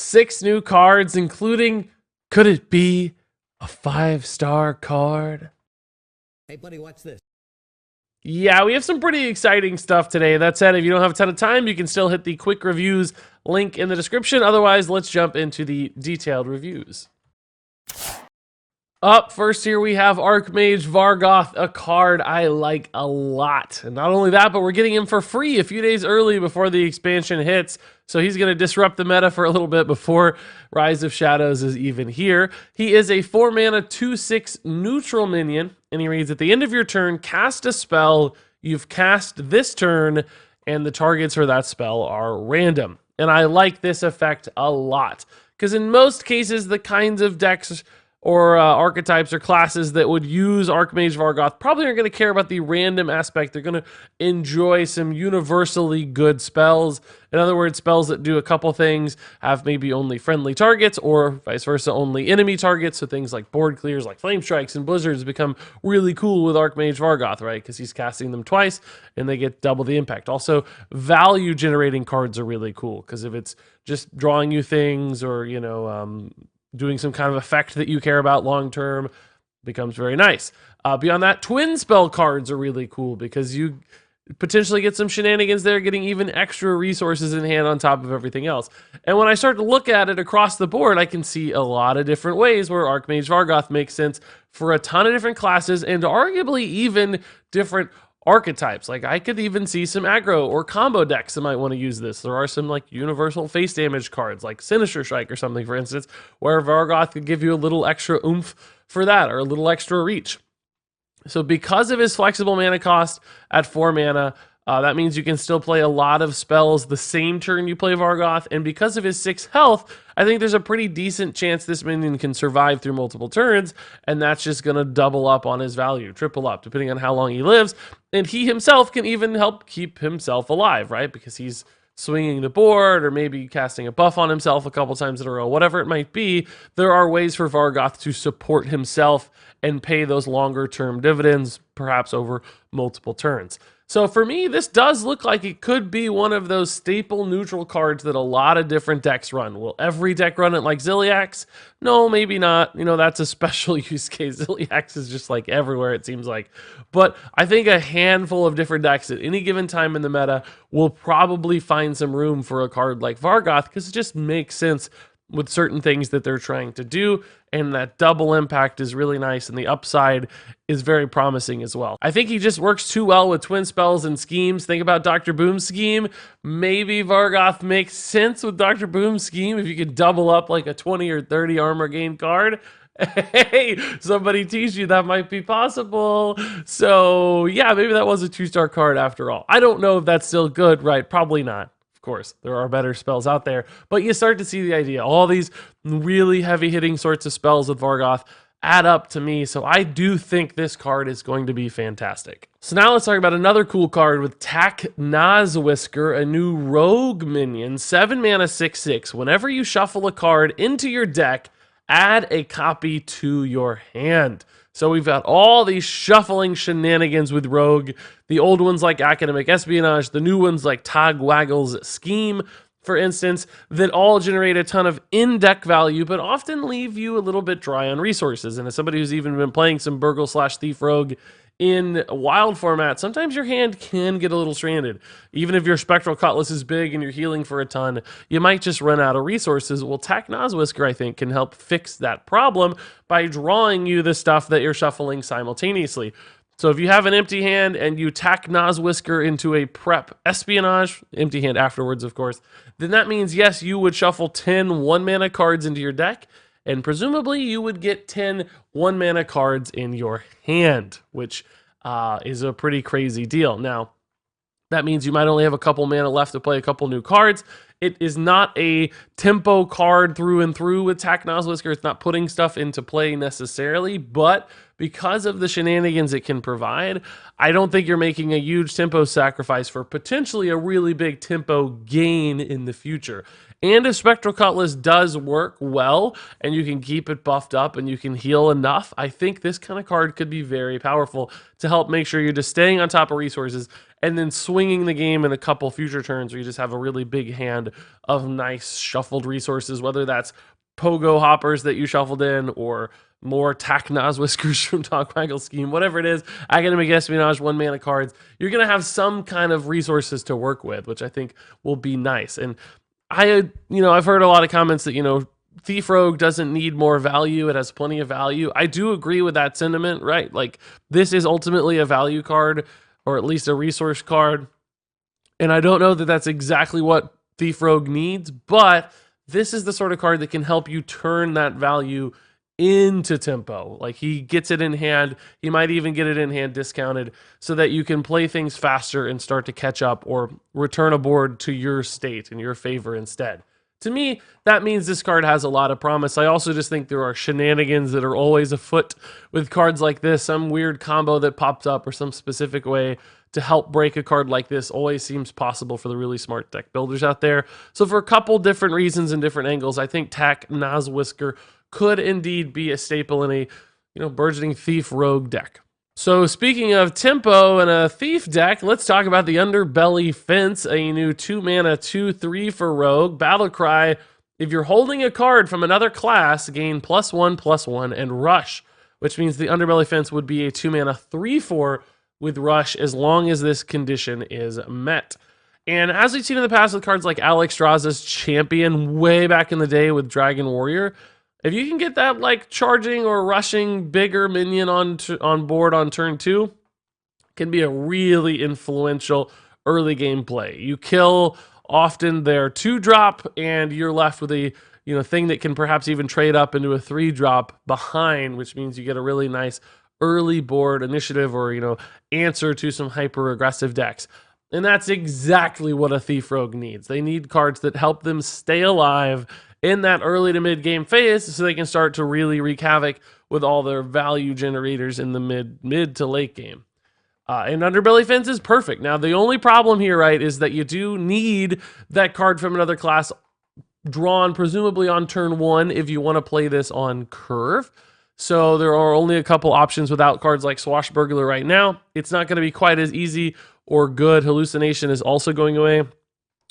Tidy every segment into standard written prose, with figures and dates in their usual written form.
6 new cards, including, could it be a 5-star card? Hey, buddy, watch this. Yeah, we have some pretty exciting stuff today. That said, if you don't have a ton of time, you can still hit the quick reviews link in the description. Otherwise, let's jump into the detailed reviews. Up first here we have Archmage Vargoth, a card I like a lot. And not only that, but we're getting him for free a few days early before the expansion hits. So he's going to disrupt the meta for a little bit before Rise of Shadows is even here. He is a 4-mana 2/6 neutral minion, and he reads, at the end of your turn, cast a spell you've cast this turn, and the targets for that spell are random. And I like this effect a lot, because in most cases, the kinds of decks or archetypes or classes that would use Archmage Vargoth probably aren't going to care about the random aspect. They're going to enjoy some universally good spells. In other words, spells that do a couple things, have maybe only friendly targets, or vice versa, only enemy targets. So things like board clears, like Flame Strikes and Blizzards become really cool with Archmage Vargoth, right? Because he's casting them twice, and they get double the impact. Also, value-generating cards are really cool, because if it's just drawing you things, or, doing some kind of effect that you care about long term, becomes very nice. Beyond that, twin spell cards are really cool because you potentially get some shenanigans there, getting even extra resources in hand on top of everything else. And when I start to look at it across the board, I can see a lot of different ways where Archmage Vargoth makes sense for a ton of different classes, and arguably even different archetypes. Like, I could even see some aggro or combo decks that might want to use this. There are some like universal face damage cards, like Sinister Strike or something, for instance, where Vargoth could give you a little extra oomph for that, or a little extra reach. So because of his flexible mana cost at 4 mana, that means you can still play a lot of spells the same turn you play Vargoth, and because of his 6 health, I think there's a pretty decent chance this minion can survive through multiple turns, and that's just going to double up on his value, triple up, depending on how long he lives, and he himself can even help keep himself alive, right? Because he's swinging the board, or maybe casting a buff on himself a couple times in a row, whatever it might be. There are ways for Vargoth to support himself and pay those longer term dividends, perhaps over multiple turns. So for me, this does look like it could be one of those staple neutral cards that a lot of different decks run. Will every deck run it like Ziliax? No, maybe not. That's a special use case. Ziliax is just like everywhere, it seems like. But I think a handful of different decks at any given time in the meta will probably find some room for a card like Vargoth, because it just makes sense with certain things that they're trying to do, and that double impact is really nice, and the upside is very promising as well. I think he just works too well with twin spells and schemes. Think about Dr. Boom's scheme. Maybe Vargoth makes sense with Dr. Boom's scheme if you could double up like a 20 or 30 armor gain card. Hey, somebody teach you that might be possible. So yeah, maybe that was a 2-star card after all. I don't know if that's still good, right? Probably not. Of course, there are better spells out there, but you start to see the idea. All these really heavy-hitting sorts of spells with Vargoth add up to me, so I do think this card is going to be fantastic. So now let's talk about another cool card with Nozwhisker, a new rogue minion, 7 mana 6/6. Whenever you shuffle a card into your deck, add a copy to your hand. So we've got all these shuffling shenanigans with Rogue. The old ones like Academic Espionage, the new ones like Togwaggle's Scheme, for instance, that all generate a ton of in-deck value, but often leave you a little bit dry on resources. And as somebody who's even been playing some Burgle/Thief Rogue in wild format, sometimes your hand can get a little stranded. Even if your Spectral Cutlass is big and you're healing for a ton, you might just run out of resources. Well, Nozwhisker, I think, can help fix that problem by drawing you the stuff that you're shuffling simultaneously. So if you have an empty hand and you Nozwhisker into a prep espionage, empty hand afterwards, of course, then that means, yes, you would shuffle 10 1-mana cards into your deck, and presumably you would get 10 1-mana cards in your hand, which is a pretty crazy deal. Now, that means you might only have a couple mana left to play a couple new cards. It is not a tempo card through and through with Nozwhisker. It's not putting stuff into play necessarily, but because of the shenanigans it can provide, I don't think you're making a huge tempo sacrifice for potentially a really big tempo gain in the future. And if Spectral Cutlass does work well, and you can keep it buffed up and you can heal enough, I think this kind of card could be very powerful to help make sure you're just staying on top of resources and then swinging the game in a couple future turns where you just have a really big hand of nice shuffled resources, whether that's pogo hoppers that you shuffled in or more tack Nozwhiskers from Dogwaggle Scheme, whatever it is, Academic Espionage, 1-mana cards, you're going to have some kind of resources to work with, which I think will be nice. And I've heard a lot of comments that, Thief Rogue doesn't need more value. It has plenty of value. I do agree with that sentiment, right? Like, this is ultimately a value card, or at least a resource card. And I don't know that that's exactly what Thief Rogue needs, but this is the sort of card that can help you turn that value into tempo. Like, he gets it in hand. He might even get it in hand discounted so that you can play things faster and start to catch up or return a board to your state in your favor instead. To me, that means this card has a lot of promise. I also just think there are shenanigans that are always afoot with cards like this. Some weird combo that pops up or some specific way to help break a card like this always seems possible for the really smart deck builders out there. So for a couple different reasons and different angles, I think Tack Nozwhisker could indeed be a staple in a burgeoning Thief Rogue deck. So speaking of tempo and a Thief deck, let's talk about the Underbelly Fence, a new 2-mana 2/3 for Rogue. Battle Cry, if you're holding a card from another class, gain +1/+1 and Rush, which means the Underbelly Fence would be a 2-mana 3/4 with Rush as long as this condition is met. And as we've seen in the past with cards like Alex Straza's Champion way back in the day with Dragon Warrior, if you can get that like charging or rushing bigger minion on board on turn 2, it can be a really influential early game play. You kill often their 2-drop and you're left with a thing that can perhaps even trade up into a 3-drop behind, which means you get a really nice early board initiative or answer to some hyper aggressive decks. And that's exactly what a Thief Rogue needs. They need cards that help them stay alive in that early to mid game phase so they can start to really wreak havoc with all their value generators in the mid to late game. And Underbelly Fence is perfect. Now, the only problem here, right, is that you do need that card from another class drawn presumably on turn 1 if you want to play this on curve. So there are only a couple options without cards like Swashbuckler right now. It's not going to be quite as easy or good. Hallucination is also going away.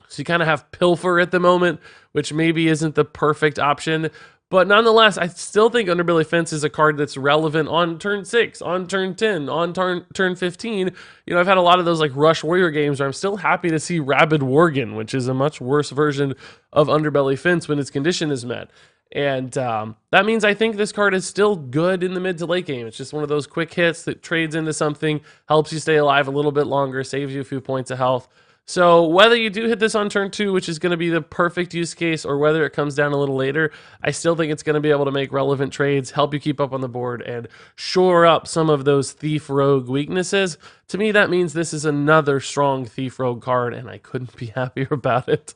So you kind of have Pilfer at the moment, which maybe isn't the perfect option. But nonetheless, I still think Underbelly Fence is a card that's relevant on turn 6, on turn 10, on turn 15. I've had a lot of those like Rush Warrior games where I'm still happy to see Rabid Worgen, which is a much worse version of Underbelly Fence when its condition is met. And that means I think this card is still good in the mid to late game. It's just one of those quick hits that trades into something, helps you stay alive a little bit longer, saves you a few points of health. So whether you do hit this on turn 2, which is going to be the perfect use case, or whether it comes down a little later, I still think it's going to be able to make relevant trades, help you keep up on the board, and shore up some of those Thief Rogue weaknesses. To me, that means this is another strong Thief Rogue card, and I couldn't be happier about it.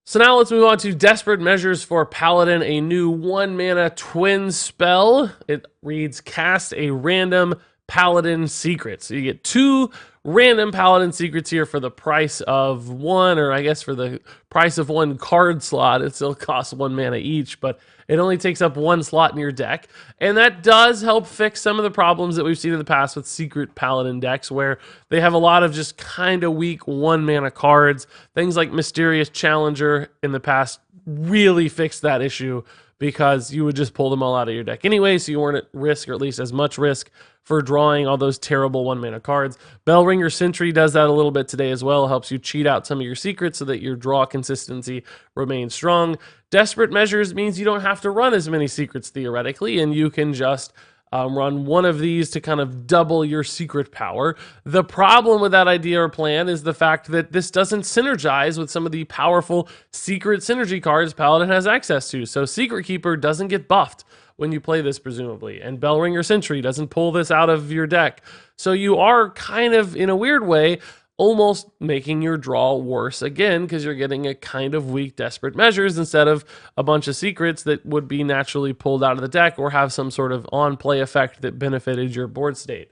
So now let's move on to Desperate Measures for Paladin, a new 1-mana twin spell. It reads, cast a random Paladin secret. So you get 2 random Paladin secrets here for the price of 1, or I guess for the price of 1 card slot. It still costs 1 mana each, but it only takes up 1 slot in your deck. And that does help fix some of the problems that we've seen in the past with secret Paladin decks, where they have a lot of just kind of weak 1 mana cards. Things like Mysterious Challenger in the past really fixed that issue, because you would just pull them all out of your deck anyway, so you weren't at risk, or at least as much risk, for drawing all those terrible 1-mana cards. Bellringer Sentry does that a little bit today as well, helps you cheat out some of your secrets so that your draw consistency remains strong. Desperate Measures means you don't have to run as many secrets theoretically, and you can just run one of these to kind of double your secret power. The problem with that idea or plan is the fact that this doesn't synergize with some of the powerful secret synergy cards Paladin has access to. So Secret Keeper doesn't get buffed when you play this, presumably, and Bellringer Sentry doesn't pull this out of your deck. So you are kind of, in a weird way, almost making your draw worse again because you're getting a kind of weak desperate measures instead of a bunch of secrets that would be naturally pulled out of the deck or have some sort of on-play effect that benefited your board state.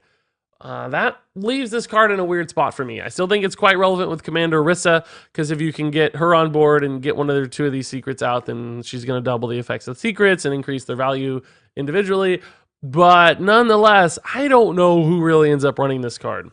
That leaves this card in a weird spot for me. I still think it's quite relevant with Commander Rissa, because if you can get her on board and get one or two of these secrets out, then she's going to double the effects of secrets and increase their value individually. But nonetheless, I don't know who really ends up running this card.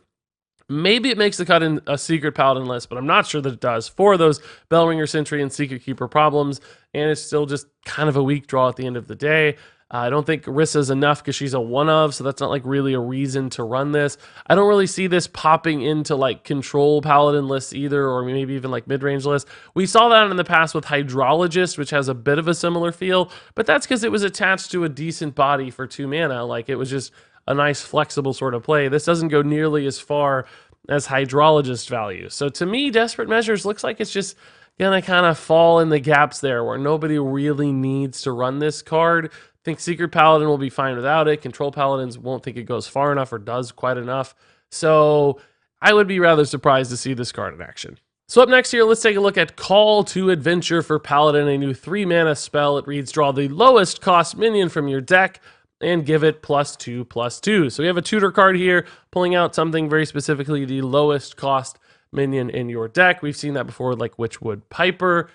Maybe it makes the cut in a Secret Paladin list, but I'm not sure that it does for those Bellringer Sentry and Secret Keeper problems, and it's still just kind of a weak draw at the end of the day. I don't think Rissa's enough because she's a one of, so that's not like really a reason to run this. I don't really see this popping into like control paladin lists either, or maybe even like mid-range lists. We saw that in the past with Hydrologist, which has a bit of a similar feel, but that's because it was attached to a decent body for 2 mana. Like it was just a nice flexible sort of play. This doesn't go nearly as far as Hydrologist value. So to me, Desperate Measures looks like it's just gonna kind of fall in the gaps there where nobody really needs to run this card. I think Secret Paladin will be fine without it. Control Paladins won't think it goes far enough or does quite enough. So I would be rather surprised to see this card in action. So up next here, let's take a look at Call to Adventure for Paladin, a new 3-mana spell. It reads, draw the lowest cost minion from your deck and give it +2/+2. So we have a tutor card here, pulling out something very specifically the lowest cost minion in your deck. We've seen that before, like Witchwood Piper.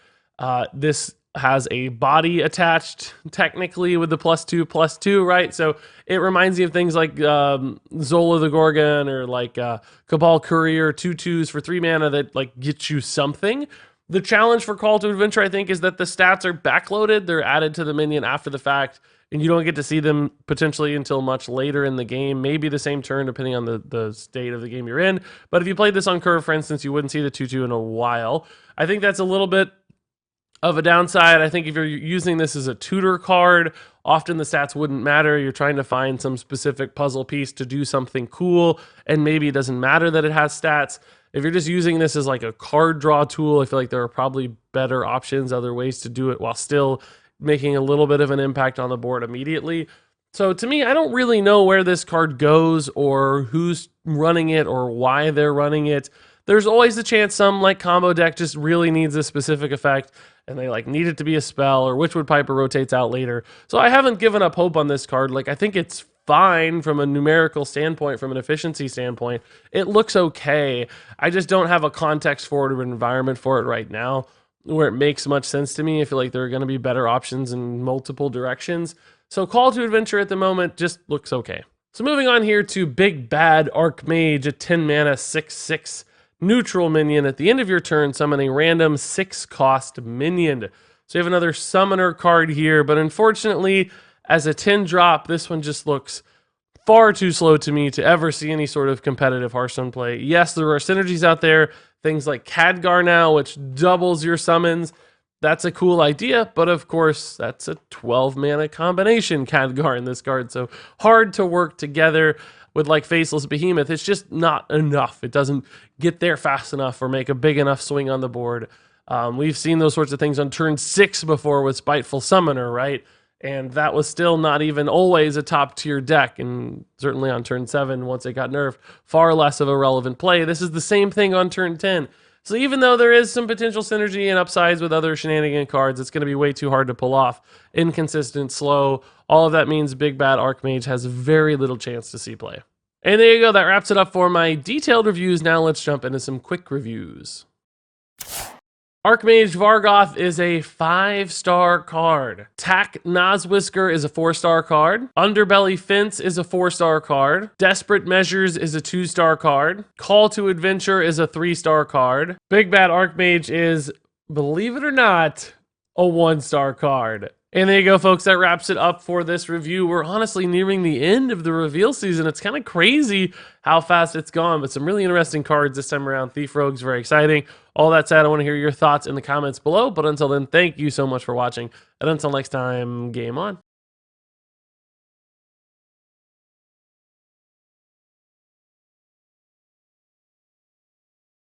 This has a body attached technically with the +2/+2, right? So it reminds you of things like Zola the Gorgon or like Cabal Courier, 2/2s for 3 mana that like get you something. The challenge for Call to Adventure, I think, is that the stats are backloaded. They're added to the minion after the fact, and you don't get to see them potentially until much later in the game, maybe the same turn depending on the state of the game you're in. But if you played this on curve, for instance, you wouldn't see the 2/2 in a while. I think that's a little bit of a downside. I think if you're using this as a tutor card, often the stats wouldn't matter. You're trying to find some specific puzzle piece to do something cool, and maybe it doesn't matter that it has stats. If you're just using this as like a card draw tool, I feel like there are probably better options, other ways to do it while still making a little bit of an impact on the board immediately. So to me, I don't really know where this card goes or who's running it or why they're running it. There's always a chance some like combo deck just really needs a specific effect and they like need it to be a spell, or Witchwood Piper rotates out later. So I haven't given up hope on this card. Like I think it's fine from a numerical standpoint, from an efficiency standpoint. It looks okay. I just don't have a context for it or an environment for it right now where it makes much sense to me. I feel like there are going to be better options in multiple directions. So Call to Adventure at the moment just looks okay. So moving on here to Big Bad Ark Mage, a 10 mana 6/6 neutral minion. At the end of your turn, summon a random 6-cost minion. So you have another summoner card here, but unfortunately, as a 10 drop, this one just looks far too slow to me to ever see any sort of competitive Hearthstone play. Yes, there are synergies out there, things like Khadgar now, which doubles your summons. That's a cool idea, but of course, that's a 12 mana combination Khadgar in this card, so hard to work together with like Faceless Behemoth. It's just not enough. It doesn't get there fast enough or make a big enough swing on the board. We've seen those sorts of things on turn 6 before with Spiteful Summoner, right? And that was still not even always a top tier deck, and certainly on turn 7, once it got nerfed, far less of a relevant play. This is the same thing on turn 10. So even though there is some potential synergy and upsides with other shenanigan cards, it's going to be way too hard to pull off. Inconsistent, slow. All of that means Big Bad Ark Mage has very little chance to see play. And there you go. That wraps it up for my detailed reviews. Now let's jump into some quick reviews. Archmage Vargoth is a 5-star card. Tack Nozwhisker is a 4-star card. Underbelly Fence is a 4-star card. Desperate Measures is a 2-star card. Call to Adventure is a 3-star card. Big Bad Archmage is, believe it or not, a 1-star card. And there you go, folks. That wraps it up for this review. We're honestly nearing the end of the reveal season. It's kind of crazy how fast it's gone, but some really interesting cards this time around. Thief Rogue's very exciting. All that said, I want to hear your thoughts in the comments below. But until then, thank you so much for watching. And until next time, game on.